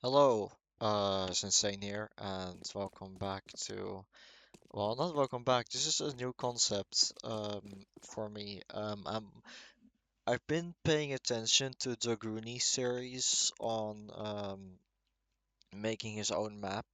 Hello, Sensei here, and welcome back to, well, not welcome back. This is a new concept for me. I've been paying attention to Dragooney series on making his own map,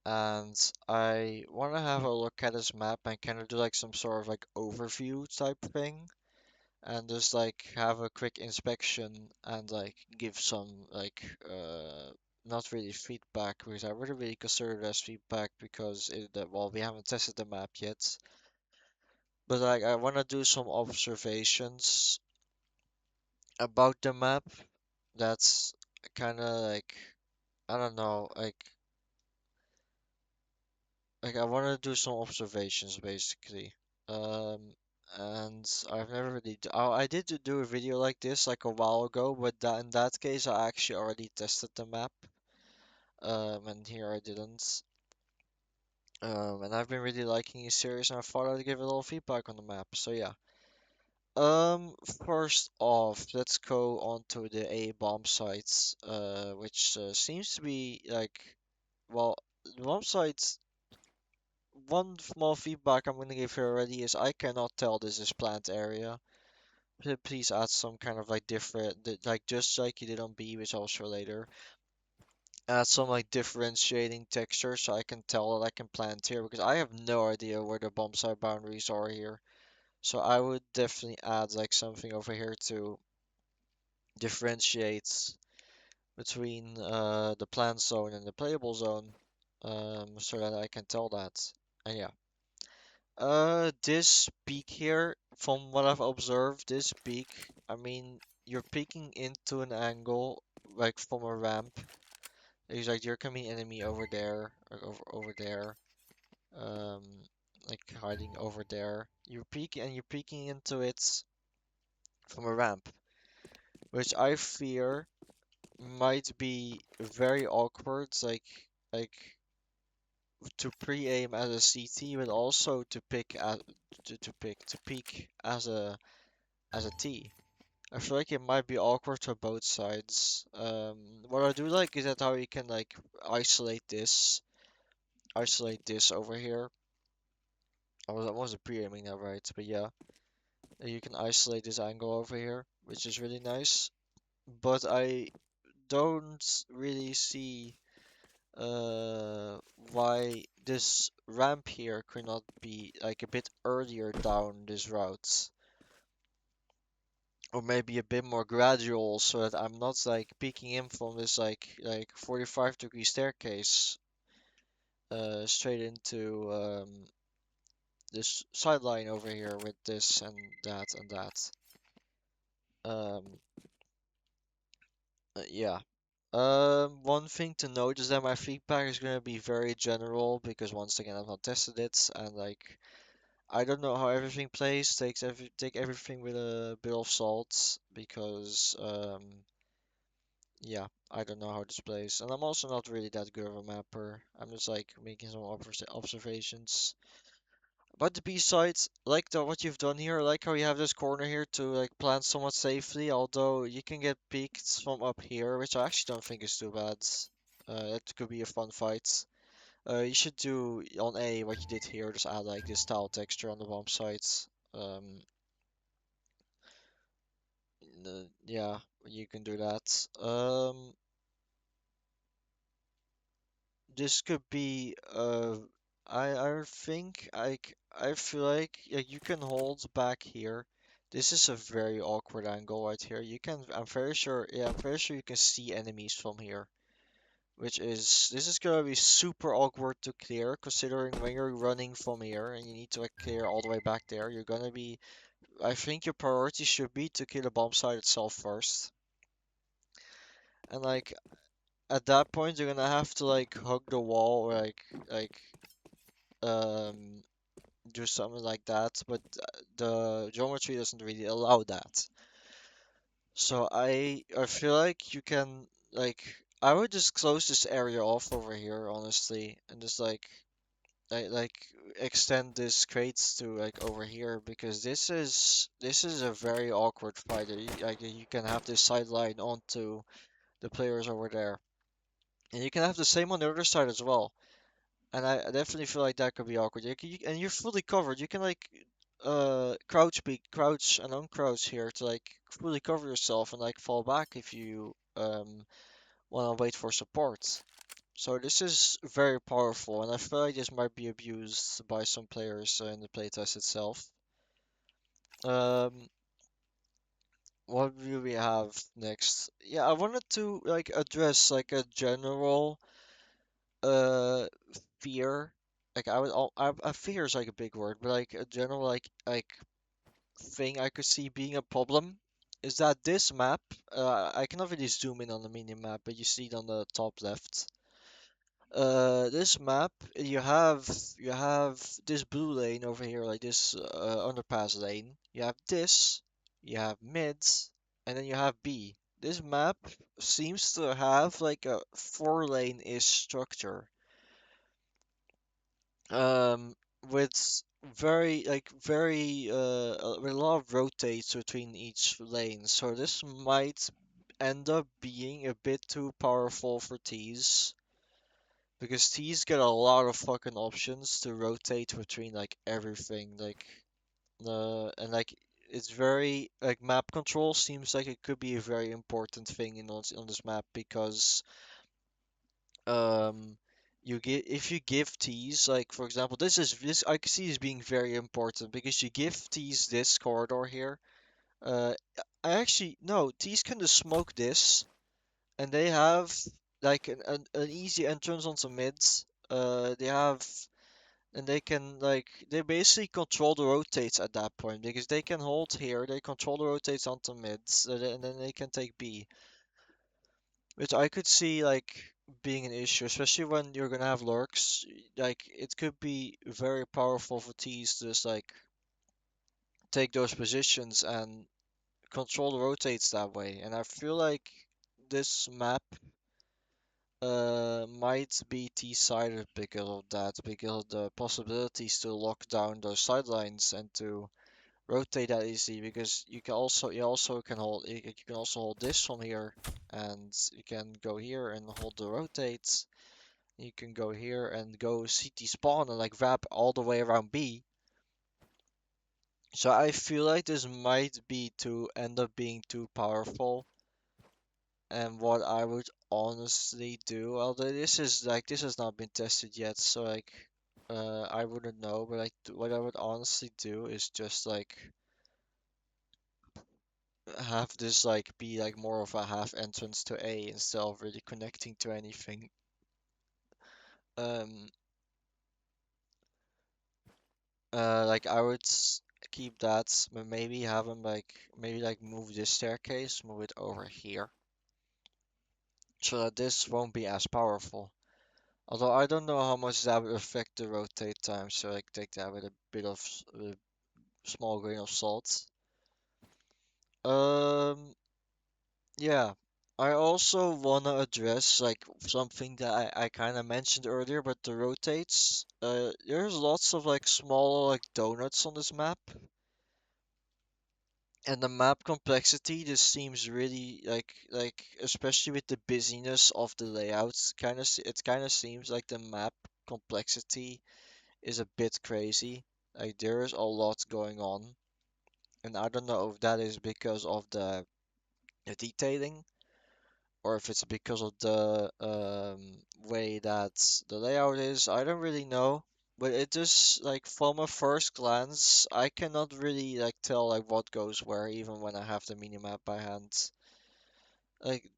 and I want to have a look at his map and kind of do like some sort of like overview type thing, and just like have a quick inspection and like give some not really feedback because I wouldn't really consider it as feedback because well, we haven't tested the map yet, but like I want to do some observations about the map. That's kind of like, I don't know, like I want to do some observations basically. Um, and I've never really I did do a video like this like a while ago, but that in that case I actually already tested the map. And here I didn't. And I've been really liking this series, and I thought I'd give a little feedback on the map. So yeah. Um, First off, let's go on to the A bomb sites, which seems to be like, well, the bomb sites. One small feedback I'm gonna give here already is I cannot tell this is plant area. Please add some kind of like different, like just like you did on B, which I'll show later. Add some like differentiating texture so I can tell that I can plant here because I have no idea where the bomb site boundaries are here. So I would definitely add like something over here to differentiate between the plant zone and the playable zone, so that I can tell that. And yeah. This peak here, from what I've observed, this peak, I mean, you're peeking into an angle, like from a ramp. It's like there can be enemy over there, or over there, um, like hiding over there. You're peeking into it from a ramp, which I fear might be very awkward, like to pre-aim as a CT, but also to pick at to peek as a T. I feel like it might be awkward for both sides. What I do like is that how you can like isolate this over here. I wasn't pre-aiming that right, but yeah, you can isolate this angle over here, which is really nice. But I don't really see why this ramp here could not be like a bit earlier down this route. Or maybe a bit more gradual so that I'm not like peeking in from this like 45-degree staircase straight into this sideline over here with this and that and that. Um, yeah. One thing to note is that my feedback is gonna be very general because once again I've not tested it and like I don't know how everything plays. Take everything with a bit of salt because yeah, I don't know how this plays, and I'm also not really that good of a mapper. I'm just like making some observations. But the B-sides, like what you've done here, I like how you have this corner here to like plant somewhat safely, although you can get peeked from up here, which I actually don't think is too bad. It could be a fun fight. You should do on A what you did here, just add like this tile texture on the bomb sites. Yeah, you can do that. This could be I think I feel like yeah, you can hold back here. This is a very awkward angle right here. You can I'm very sure yeah, I'm very sure you can see enemies from here. Which is this is gonna be super awkward to clear considering when you're running from here and you need to like clear all the way back there, you're gonna be I think your priority should be to kill the bomb site itself first. And like at that point you're gonna have to like hug the wall or like um do something like that, but the geometry doesn't really allow that. So I feel like you can like I would just close this area off over here, honestly, and just like extend this crates to like over here because this is a very awkward fight. Like you can have this sideline onto the players over there. And you can have the same on the other side as well. And I definitely feel like that could be awkward. And you're fully covered. You can like crouch and uncrouch here to like fully cover yourself and like fall back if you want to wait for support. So this is very powerful, and I feel like this might be abused by some players in the playtest itself. Um, what do we have next? Yeah, I wanted to like address like a general uh fear. Like fear is like a big word, but like a general like thing I could see being a problem is that this map, I cannot really zoom in on the mini map, but you see it on the top left. This map, you have this blue lane over here, like this underpass lane. You have this, you have mids, and then you have B. This map seems to have like a four-lane-ish structure, um, with with a lot of rotates between each lane. So this might end up being a bit too powerful for T's. Because T's get a lot of fucking options to rotate between like everything, and like it's very like map control seems like it could be a very important thing on this map because um you get if you give T's like for example this I can see as being very important because you give T's this corridor here. Uh, I actually no T's can just smoke this and they have like an easy entrance onto mids. They have and they can like they basically control the rotates at that point because they can hold here, they control the rotates onto mids, and then they can take B, which I could see like being an issue, especially when you're gonna have lurks. Like it could be very powerful for T's to just like take those positions and control the rotates that way. And I feel like this map might be T-sided because of that, because of the possibilities to lock down those sidelines and to rotate that easily. Because you also can hold you can also hold this from here, and you can go here and hold the rotates. You can go here and go CT spawn and like wrap all the way around B. So I feel like this might be to end up being too powerful. And what I would honestly do, although this has not been tested yet, so like I wouldn't know, but like what I would honestly do is just like have this like be like more of a half entrance to A instead of really connecting to anything. Um like I would keep that, but maybe have them like maybe like move this staircase, move it over here, so that this won't be as powerful. Although I don't know how much that would affect the rotate time, so I take that with a bit of a small grain of salt. Um, yeah. I also wanna address like something that I kind of mentioned earlier, but the rotates. There's lots of like small like donuts on this map, and the map complexity just seems really like especially with the busyness of the layouts, it kind of seems like the map complexity is a bit crazy. Like there is a lot going on, and I don't know if that is because of the detailing or if it's because of the way that the layout is. I don't really know, but it just like from a first glance, I cannot really like tell like what goes where, even when I have the minimap by hand. Like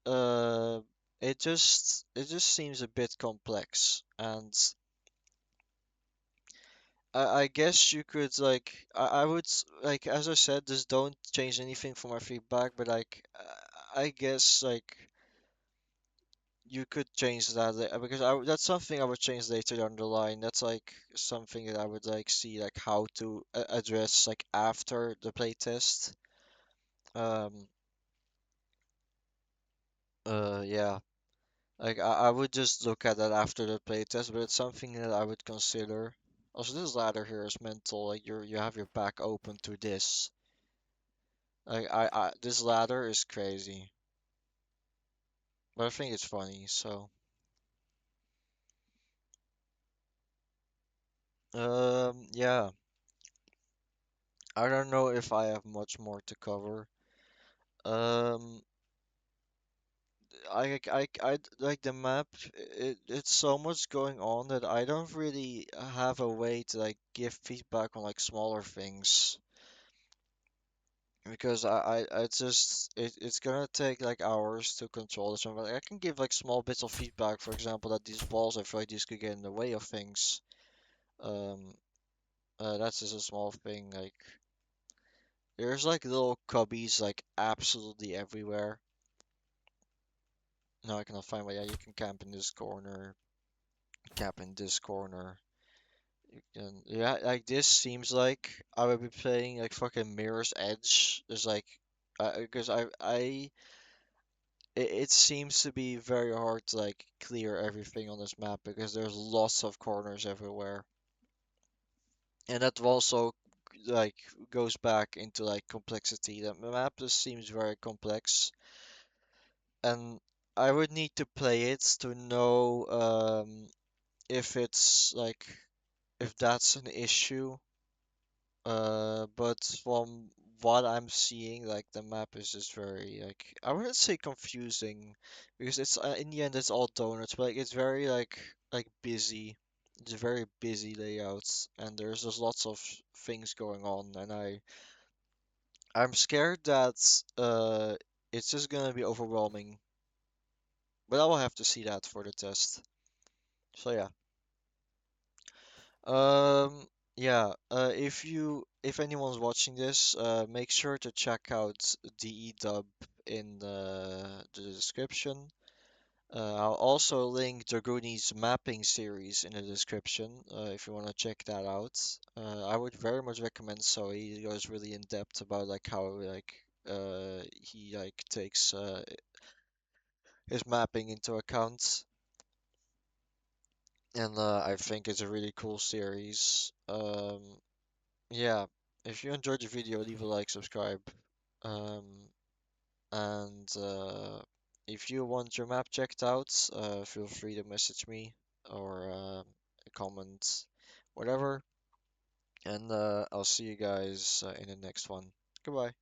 uh, it just seems a bit complex, and I guess you could like I would like as I said, just don't change anything for my feedback, but like I guess like you could change that because that's something I would change later down the line. That's like something that I would like see like how to address like after the playtest. Um yeah, like I would just look at that after the playtest, but it's something that I would consider. Also, this ladder here is mental. Like you have your back open to this. Like this ladder is crazy. but I think it's funny. So, yeah, I don't know if I have much more to cover. Um, like the map. It's so much going on that I don't really have a way to like give feedback on like smaller things because it's gonna take like hours to control this one. But I can give like small bits of feedback. For example, that these balls, I feel like these could get in the way of things. Um, that's just a small thing. Like there's like little cubbies like absolutely everywhere. No, I cannot find. But yeah, you can camp in this corner, camp in this corner. And yeah, like this seems like I would be playing like fucking Mirror's Edge. There's like, because it seems to be very hard to like clear everything on this map because there's lots of corners everywhere. And that also like goes back into like complexity. The map just seems very complex, and I would need to play it to know if it's like if that's an issue. But from what I'm seeing, like the map is just very like I wouldn't say confusing because it's in the end it's all donuts, but like it's very like busy. It's a very busy layouts and there's just lots of things going on and I'm scared that it's just gonna be overwhelming. But I will have to see that for the test. So yeah. Um, yeah, if anyone's watching this, make sure to check out DE in the description. I'll also link Dragooney's mapping series in the description, if you want to check that out. I would very much recommend so he goes really in depth about like how he like takes his mapping into account. And I think it's a really cool series. Yeah, if you enjoyed the video, leave a like, subscribe, um, and if you want your map checked out, feel free to message me or comment, whatever, and I'll see you guys in the next one. Goodbye.